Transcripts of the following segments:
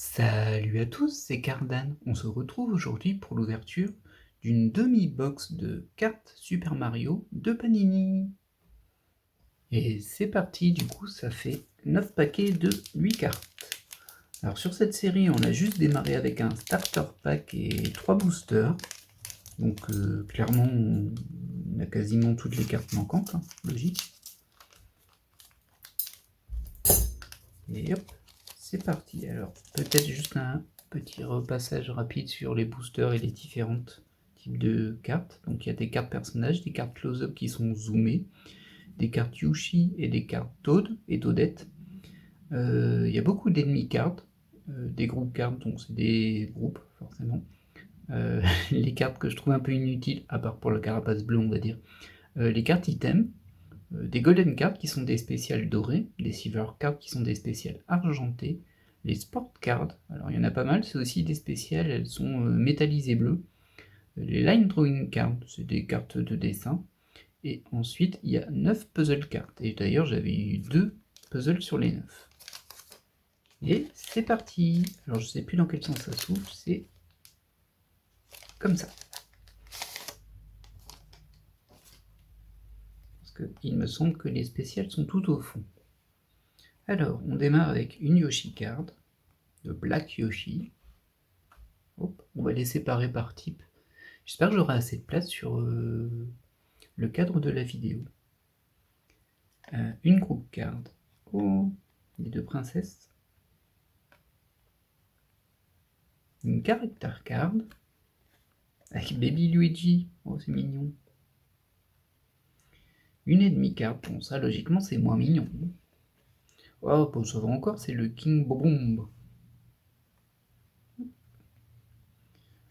Salut à tous, c'est Cardan. On se retrouve aujourd'hui pour l'ouverture d'une demi-box de cartes Super Mario de Panini. Et c'est parti, du coup ça fait 9 paquets de 8 cartes. Alors sur cette série, on a juste démarré avec un starter pack et 3 boosters. Donc clairement, on a quasiment toutes les cartes manquantes, hein, logique. Et hop, c'est parti. Alors peut-être juste un petit repassage rapide sur les boosters et les différentes types de cartes. Donc il y a des cartes personnages, des cartes close-up qui sont zoomées, des cartes Yoshi et des cartes Toad et Toadette. Il y a beaucoup d'ennemis cartes, des groupes cartes, donc c'est des groupes forcément. Les cartes que je trouve un peu inutiles, à part pour le carapace bleu on va dire, les cartes items, des golden cards qui sont des spéciales dorées, des silver cards qui sont des spéciales argentées, les sport cards, alors il y en a pas mal, c'est aussi des spéciales, elles sont métallisées bleues, les line drawing cards, c'est des cartes de dessin, et ensuite il y a 9 puzzle cards, et d'ailleurs j'avais eu 2 puzzles sur les 9. Et c'est parti. Alors je sais plus dans quel sens ça s'ouvre, c'est comme ça. Parce qu'il me semble que les spéciales sont tout au fond. Alors, on démarre avec une Yoshi card, de Black Yoshi. Hop, on va les séparer par type. J'espère que j'aurai assez de place sur le cadre de la vidéo. Une group card. Oh, les deux princesses. Une character card. Avec Baby Luigi. Oh, c'est mignon. Une enemy card. Bon, ça, logiquement, c'est moins mignon. Oh, bon, ça va encore, c'est le King Bomb.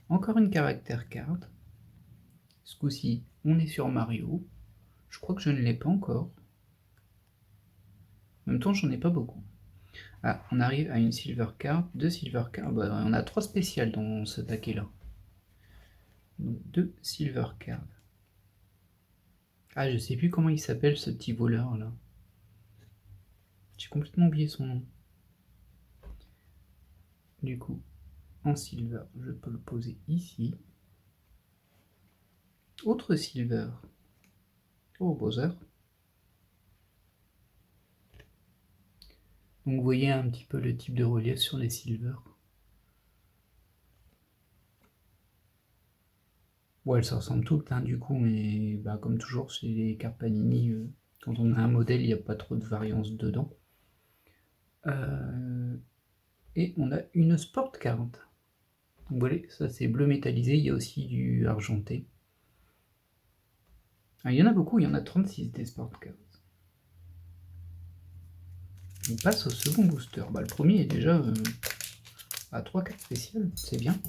Encore une character card. Ce coup-ci, on est sur Mario. Je crois que je ne l'ai pas encore. En même temps, j'en ai pas beaucoup. Ah, on arrive à une silver card, 2 silver cards. Bah, on a 3 spéciales dans ce paquet-là. Donc 2 silver cards. Ah, je sais plus comment il s'appelle ce petit voleur là. J'ai complètement oublié son nom. Du coup, en silver, je peux le poser ici. Autre silver. Oh, Bowser. Donc vous voyez un petit peu le type de relief sur les silvers. Bon, elles se ressemblent toutes hein, du coup, mais bah, comme toujours chez les cartes Panini, quand on a un modèle, il n'y a pas trop de variance dedans. Et on a une sport card. Donc voilà, ça c'est bleu métallisé, il y a aussi du argenté. Ah, il y en a beaucoup, il y en a 36 des sport cards. On passe au second booster. Bah, le premier est déjà à 3 cartes spéciales, c'est bien.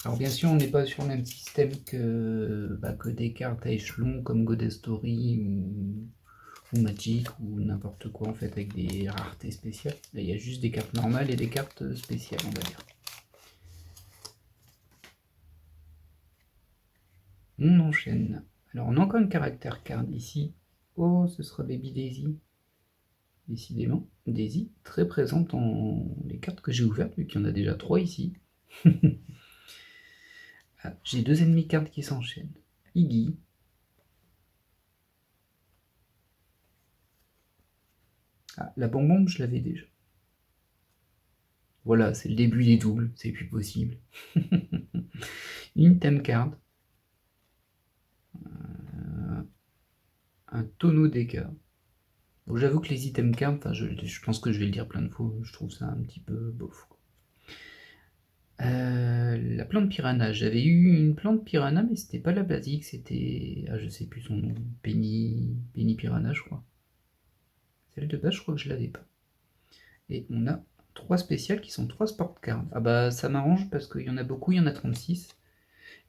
Alors bien sûr, on n'est pas sur le même système que des cartes à échelon comme God Story ou Magic ou n'importe quoi en fait avec des raretés spéciales. Là, il y a juste des cartes normales et des cartes spéciales, on va dire. On enchaîne. Alors on a encore une caractère card ici. Oh, ce sera Baby Daisy. Décidément, Daisy, très présente dans les cartes que j'ai ouvertes, vu qu'il y en a déjà 3 ici. Ah, j'ai 2 ennemis cartes qui s'enchaînent. Iggy. Ah, la bonbonne, je l'avais déjà. Voilà, c'est le début des doubles, c'est plus possible. Une thème card. Un tonneau d'écart. Bon, j'avoue que les items cards, je pense que je vais le dire plein de fois, je trouve ça un petit peu bof. La plante piranha. J'avais eu une plante piranha, mais c'était pas la basique, c'était. Ah, je sais plus son nom. Penny piranha, je crois. Celle de base, je crois que je l'avais pas. Et on a 3 spéciales qui sont 3 sport cards. Ah bah, ça m'arrange parce qu'il y en a beaucoup, il y en a 36.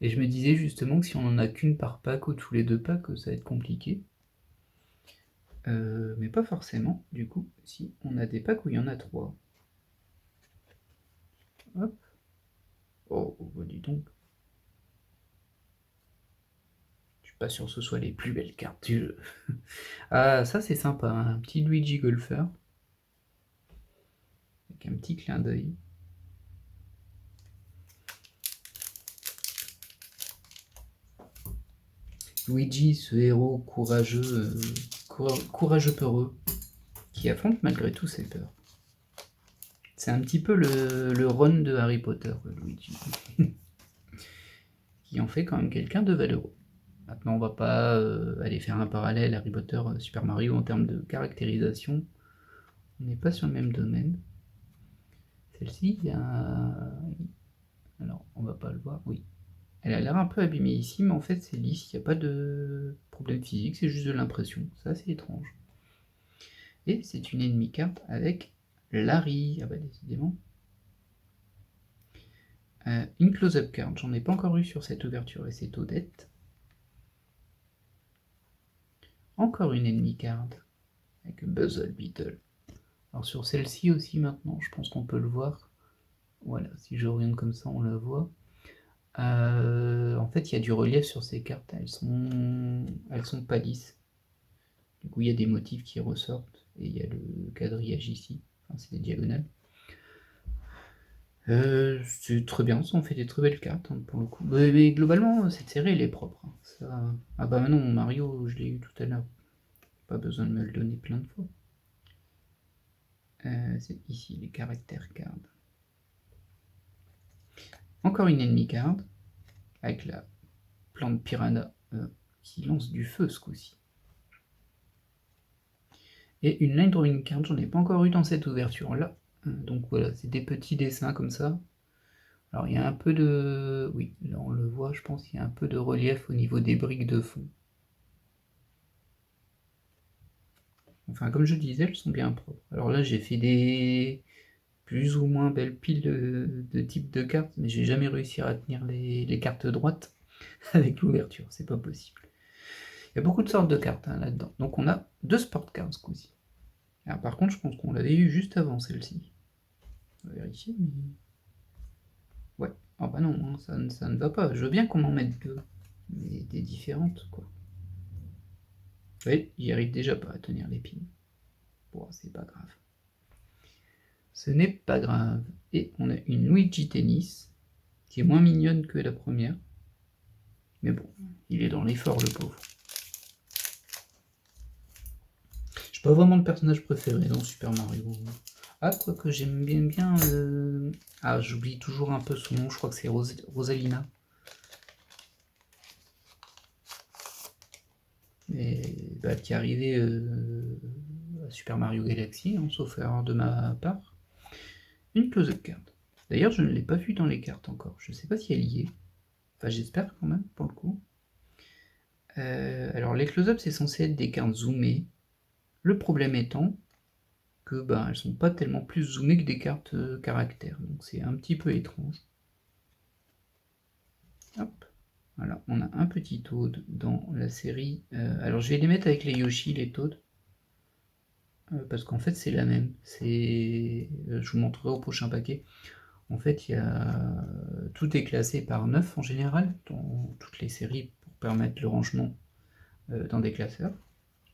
Et je me disais justement que si on en a qu'une par pack ou tous les 2 packs, ça va être compliqué. Mais pas forcément, du coup, si on a des packs où il y en a 3. Hop. Oh, bah dis donc. Je suis pas sûr que ce soit les plus belles cartes du jeu. Ah, ça c'est sympa, hein, un petit Luigi Golfer. avec un petit clin d'œil. Luigi, ce héros courageux, courageux peureux, qui affronte malgré tout ses peurs. C'est un petit peu le Ron de Harry Potter, Luigi. Qui en fait quand même quelqu'un de valeureux. Maintenant, on va pas aller faire un parallèle Harry Potter, Super Mario en termes de caractérisation. On n'est pas sur le même domaine. Celle-ci, il y a... Alors, on va pas le voir, oui. Elle a l'air un peu abîmée ici, mais en fait, c'est lisse, il n'y a pas de problème physique, c'est juste de l'impression. C'est assez étrange. Et c'est une ennemie carte avec Larry. Ah bah, décidément. Une close-up card, j'en ai pas encore eu sur cette ouverture, et c'est Odette. Encore une ennemie card avec Buzzle Beetle. Alors sur celle-ci aussi maintenant, je pense qu'on peut le voir. Voilà, si j'oriente comme ça, on la voit. En fait, il y a du relief sur ces cartes, elles sont pas lisses. Du coup, il y a des motifs qui ressortent, et il y a le quadrillage ici, enfin, c'est des diagonales. C'est très bien, ça en fait des très belles cartes, hein, pour le coup. Mais globalement, cette série, elle est propre. Hein. Ça... Ah bah non, Mario, je l'ai eu tout à l'heure. Pas besoin de me le donner plein de fois. C'est ici, les caractères cards. Encore une enemy card, avec la plante piranha qui lance du feu ce coup-ci. Et une line drawing card, j'en ai pas encore eu dans cette ouverture-là. Donc voilà, c'est des petits dessins comme ça. Alors il y a un peu de... Oui, là on le voit, je pense qu'il y a un peu de relief au niveau des briques de fond. Enfin, comme je disais, elles sont bien propres. Alors là, j'ai fait des plus ou moins belles piles de types de cartes, mais j'ai jamais réussi à tenir les cartes droites avec l'ouverture, c'est pas possible. Il y a beaucoup de sortes de cartes hein, là-dedans. Donc on a 2 sport cards ce coup-ci. Alors par contre, je pense qu'on l'avait eu juste avant celle-ci. On va vérifier, mais... Ouais. Ah bah non, hein, ça ne va pas. Je veux bien qu'on en mette 2, mais des différentes, quoi. Oui, j'y arrive déjà pas à tenir les piles. Bon, c'est pas grave. Ce n'est pas grave. Et on a une Luigi Tennis, qui est moins mignonne que la première. Mais bon, il est dans l'effort, le pauvre. J'ai pas vraiment de personnage préféré dans Super Mario. Ah, quoique j'aime bien... Ah, j'oublie toujours un peu son nom, je crois que c'est Rosalina. Et, bah, qui est arrivée à Super Mario Galaxy, hein, sauf erreur de ma part. Une close-up card. D'ailleurs, je ne l'ai pas vue dans les cartes encore. Je ne sais pas si elle y est. Enfin, j'espère quand même, pour le coup. Alors, les close-up, c'est censé être des cartes zoomées. Le problème étant que ben, elles sont pas tellement plus zoomées que des cartes caractères. Donc, c'est un petit peu étrange. Hop. Voilà, on a un petit Toad dans la série. Alors, je vais les mettre avec les Yoshi, les Toads. Parce qu'en fait, c'est la même. Je vous montrerai au prochain paquet. En fait, tout est classé par 9 en général, dans toutes les séries, pour permettre le rangement dans des classeurs,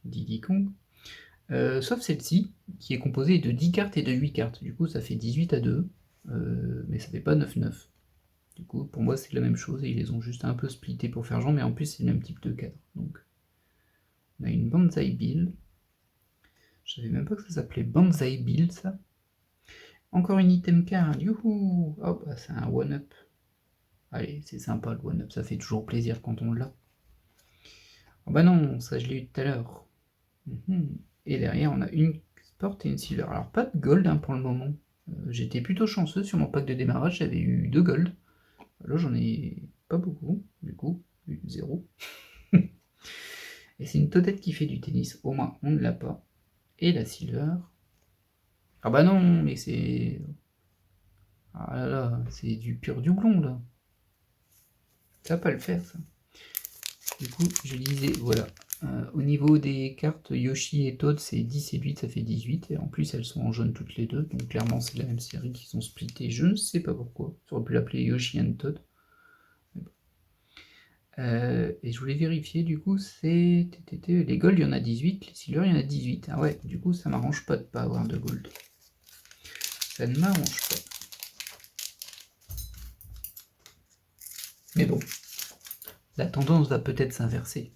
Diddy Kong. Sauf celle-ci, qui est composée de 10 cartes et de 8 cartes. Du coup, ça fait 18 à 2, mais ça fait pas 9-9. Du coup, pour moi, c'est la même chose, et ils les ont juste un peu splittés pour faire genre, mais en plus, c'est le même type de cadre. Donc, on a une Banzai Bill. Je savais même pas que ça s'appelait Banzai Bill, ça. Encore une item card, youhou! Oh, bah, c'est un one-up. Allez, c'est sympa le one-up, ça fait toujours plaisir quand on l'a. Oh bah non, ça je l'ai eu tout à l'heure. Et derrière, on a une sport et une silver. Alors, pas de gold hein, pour le moment. J'étais plutôt chanceux sur mon pack de démarrage, j'avais eu 2 gold. Là, j'en ai pas beaucoup, du coup, 0. Et c'est une Toadette qui fait du tennis, au moins on ne l'a pas. Et la silver. Ah bah non, mais c'est... Ah là là, c'est du pur doublon là. Ça va pas le faire ça. Du coup, je disais, voilà. Au niveau des cartes Yoshi et Toad, c'est 10 et 8, ça fait 18. Et en plus, elles sont en jaune toutes les deux. Donc clairement, c'est la même série qui sont splittées. Je ne sais pas pourquoi. J'aurais pu l'appeler Yoshi and Toad. Et je voulais vérifier, du coup, c'est... Les gold, il y en a 18. Les silver, il y en a 18. Ah ouais, du coup, ça m'arrange pas de pas avoir de gold. Ça ne m'arrange pas. Mais bon, la tendance va peut-être s'inverser.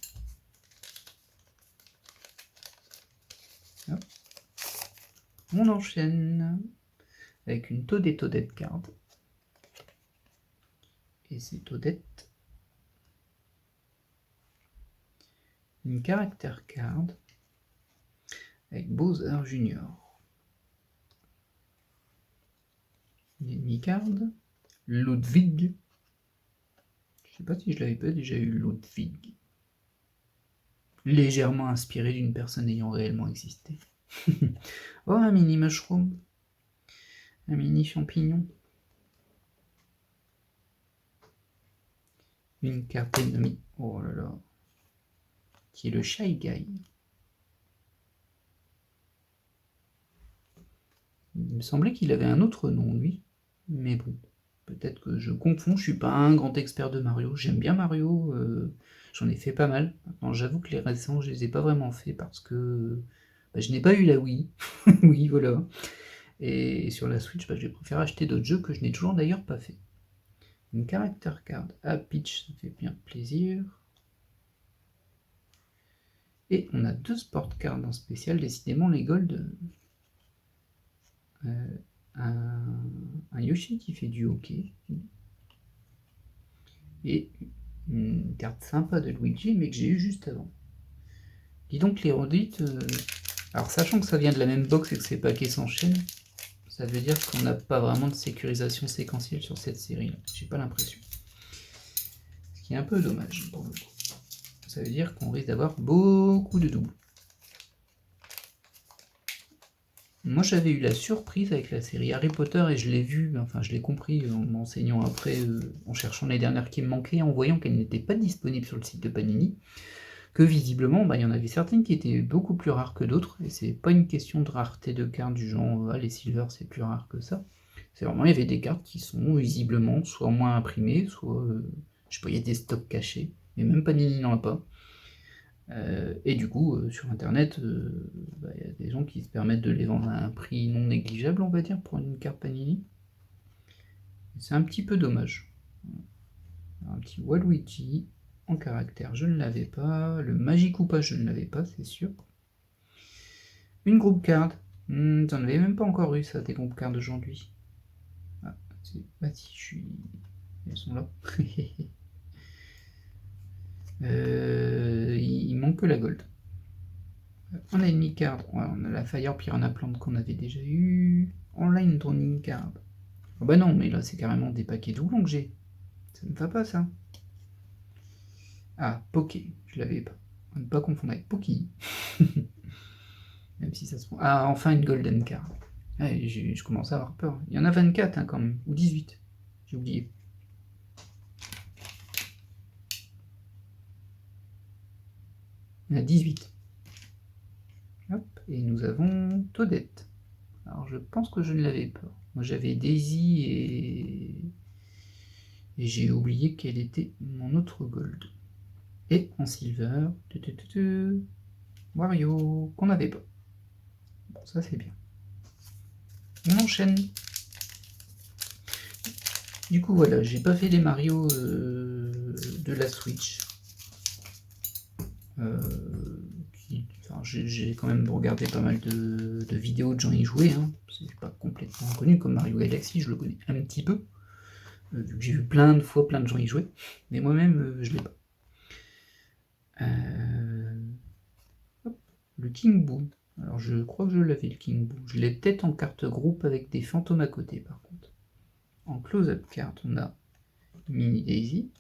On enchaîne avec une Toadette card. Et c'est Toadette. Une caractère card avec Bowser Junior. Une enemy card. Ludwig. Je sais pas si je l'avais pas déjà eu, Ludwig. Légèrement inspiré d'une personne ayant réellement existé. Oh, un mini mushroom. Un mini champignon. Une carte ennemie. Oh là là. Qui est le Shy Guy. Il me semblait qu'il avait un autre nom, lui. Mais bon, peut-être que je confonds. Je suis pas un grand expert de Mario. J'aime bien Mario. J'en ai fait pas mal. Maintenant, j'avoue que les récents, je les ai pas vraiment fait parce que je n'ai pas eu la Wii. Oui, voilà. Et sur la Switch, j'ai préféré acheter d'autres jeux que je n'ai toujours d'ailleurs pas fait. Une character card à Peach, ça fait bien plaisir. Et on a 2 sport cards en spécial, décidément les gold. Un Yoshi qui fait du hockey. Et une carte sympa de Luigi, mais que j'ai eu juste avant. Dis donc les redites. Alors sachant que ça vient de la même box et que ces paquets s'enchaînent, ça veut dire qu'on n'a pas vraiment de sécurisation séquentielle sur cette série-là. J'ai pas l'impression. Ce qui est un peu dommage pour le coup. Ça veut dire qu'on risque d'avoir beaucoup de doubles. Moi j'avais eu la surprise avec la série Harry Potter et je l'ai vu, enfin je l'ai compris en m'enseignant après, en cherchant les dernières qui me manquaient, en voyant qu'elles n'étaient pas disponibles sur le site de Panini, que visiblement il y en avait certaines qui étaient beaucoup plus rares que d'autres, et c'est pas une question de rareté de cartes du genre les silver c'est plus rare que ça, c'est vraiment il y avait des cartes qui sont visiblement soit moins imprimées, soit je sais pas, il y a des stocks cachés, mais même Panini n'en a pas. Et du coup, sur internet, y a des gens qui se permettent de les vendre à un prix non négligeable, on va dire, pour une carte Panini. C'est un petit peu dommage. Un petit Waluigi en caractère, je ne l'avais pas. Le Magikoopa, je ne l'avais pas, c'est sûr. Une groupe card. T'en avais même pas encore eu ça, des groupes cards aujourd'hui. Ah, si, je suis. Elles sont là. Il manque que la gold. On a une card, on a la Fire Piranha Plant qu'on avait déjà eu. Online Drawing Card. Oh bah non, mais là c'est carrément des paquets doublons que j'ai. Ça ne va pas ça. Ah, Poké, je l'avais pas. On ne pas confondre avec Poki. Même si ça se prend. Ah, enfin une Golden Card. Ah, je commence à avoir peur. Il y en a 24 quand même, ou 18. J'ai oublié. Il y en a 18. Hop, et nous avons Toadette. Alors je pense que je ne l'avais pas. Moi j'avais Daisy et j'ai oublié quel était mon autre gold. Et en silver, Wario, qu'on n'avait pas. Bon, ça c'est bien. On enchaîne. Du coup voilà, j'ai pas fait les Mario de la Switch. J'ai quand même regardé pas mal de vidéos de gens y jouer. Hein. C'est pas complètement connu comme Mario Galaxy, je le connais un petit peu. Vu que j'ai vu plein de fois plein de gens y jouer. Mais moi-même, je l'ai pas. Le King Boo. Alors je crois que je l'avais le King Boo. Je l'ai peut-être en carte groupe avec des fantômes à côté par contre. En close-up carte, on a Mini Daisy.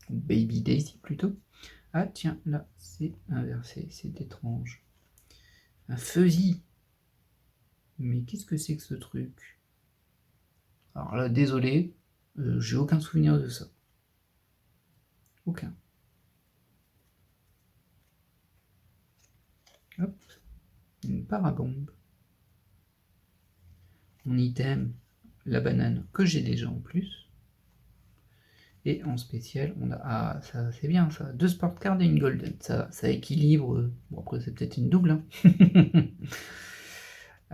Ou Baby Daisy plutôt. Ah tiens, là c'est inversé, c'est étrange. Un Fuzzy. Mais qu'est-ce que c'est que ce truc? Alors là, désolé, j'ai aucun souvenir de ça. Aucun. Hop, une parabombe. Mon item, la banane, que j'ai déjà en plus. Et en spécial, on a... Ah, ça c'est bien ça, 2 sport cards et une golden. Ça équilibre... Bon après c'est peut-être une double. Hein.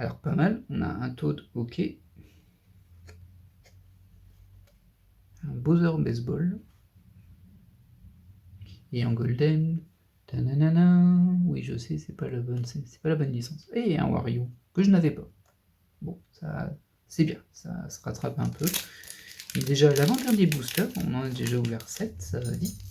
Alors pas mal, on a un Toad hockey, un Bowser baseball, et en golden, tananana, oui je sais, c'est pas la bonne licence, et un Wario, que je n'avais pas. Bon, ça c'est bien, ça se rattrape un peu. Mais déjà, l'avant-dernier booster, on en a déjà ouvert 7, ça va vite.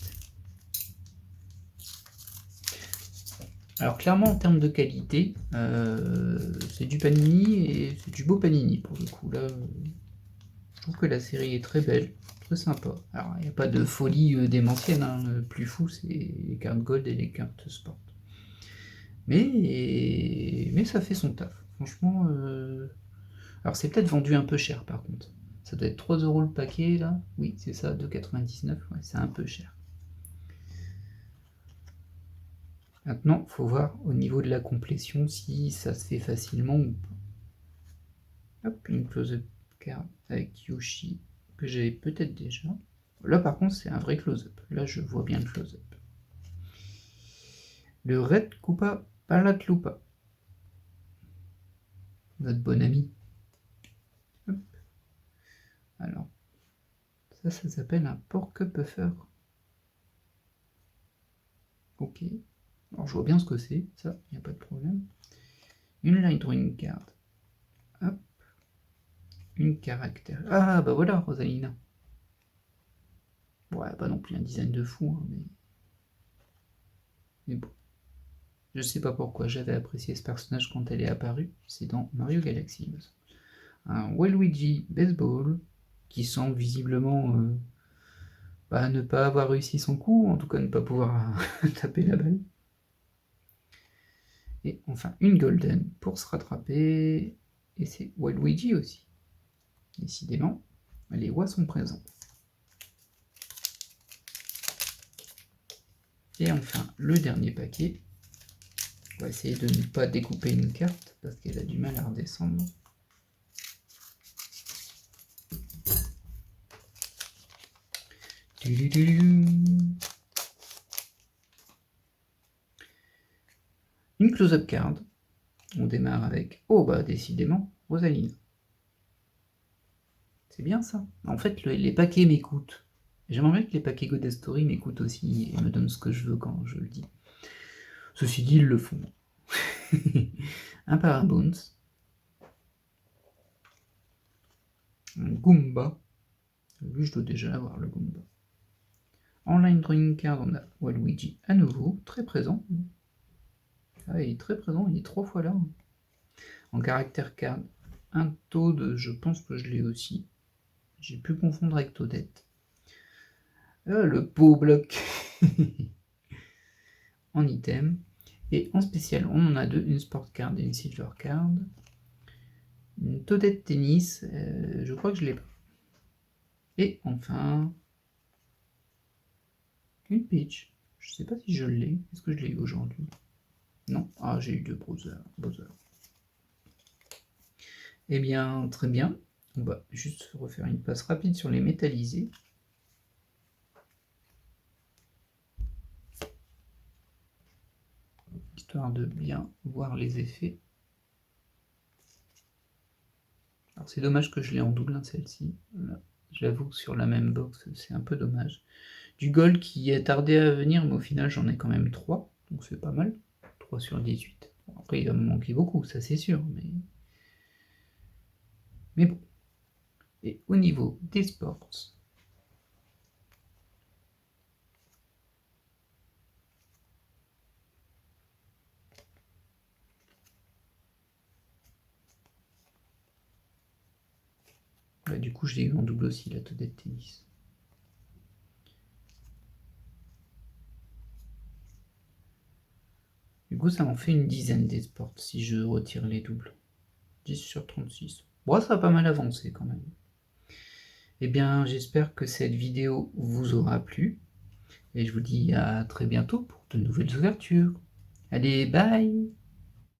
Alors clairement, en termes de qualité, c'est du Panini, et c'est du beau Panini pour le coup. Là, je trouve que la série est très belle, très sympa. Alors, il n'y a pas de folie démentielle, hein. Le plus fou, c'est les cartes Gold et les cartes Sport. Mais ça fait son taf. Franchement, alors c'est peut-être vendu un peu cher par contre. Ça doit être 3 € le paquet là. Oui, c'est ça, 2,99. Ouais, c'est un peu cher. Maintenant, il faut voir au niveau de la complétion si ça se fait facilement ou pas. Hop, une close-up card avec Yoshi que j'avais peut-être déjà. Là par contre c'est un vrai close-up. Là je vois bien le close-up. Le Red Koopa Palatlupa. Notre bon ami. Hop. Alors, ça s'appelle un Pork Puffer. Ok. Alors je vois bien ce que c'est, ça, il n'y a pas de problème. Une line drawing card. Hop. Une caractère. Ah bah voilà, Rosalina. Ouais, pas non plus un design de fou, hein, mais bon. Je sais pas pourquoi j'avais apprécié ce personnage quand elle est apparue, c'est dans Mario Galaxy. Un Waluigi Baseball, qui semble visiblement ne pas avoir réussi son coup, en tout cas ne pas pouvoir taper la balle. Et enfin une Golden pour se rattraper, et c'est Waluigi aussi. Décidément, les rois sont présents. Et enfin, le dernier paquet. On va essayer de ne pas découper une carte, parce qu'elle a du mal à redescendre. Une close-up card. On démarre avec, oh bah décidément, Rosalina. C'est bien ça. En fait, les paquets m'écoutent. J'aimerais bien que les paquets Goddess Story m'écoutent aussi et me donnent ce que je veux quand je le dis. Ceci dit, ils le font. Un Parabones. Un Goomba. Lui, je dois déjà avoir le Goomba. En line drawing card, on a Waluigi à nouveau, très présent. Ah, il est très présent, il est 3 fois là. En caractère card, un Toad, je pense que je l'ai aussi. J'ai pu confondre avec Toadette. Ah, le beau bloc. En item. Et en spécial, on en a deux, une sport card et une silver card. Une Toadette tennis, je crois que je l'ai pas. Et enfin, une Peach. Je sais pas si je l'ai. Est-ce que je l'ai eu aujourd'hui? Non. Ah, j'ai eu deux Bowser. Eh bien, très bien. On va juste refaire une passe rapide sur les métallisés. Histoire de bien voir les effets. Alors c'est dommage que je l'ai en double, hein, celle-ci. J'avoue, sur la même box, c'est un peu dommage. Du gold qui est tardé à venir, mais au final j'en ai quand même 3, donc c'est pas mal. 3 sur 18. Bon, après il va me manquer beaucoup, ça c'est sûr, mais bon. Et au niveau des sports, bah, du coup je l'ai eu en double aussi, la Toadette tennis. Du coup ça m'en fait une dizaine des sports si je retire les doubles. 10 sur 36. Bon, ça a pas mal avancé quand même. Eh bien, j'espère que cette vidéo vous aura plu. Et je vous dis à très bientôt pour de nouvelles ouvertures. Allez, bye!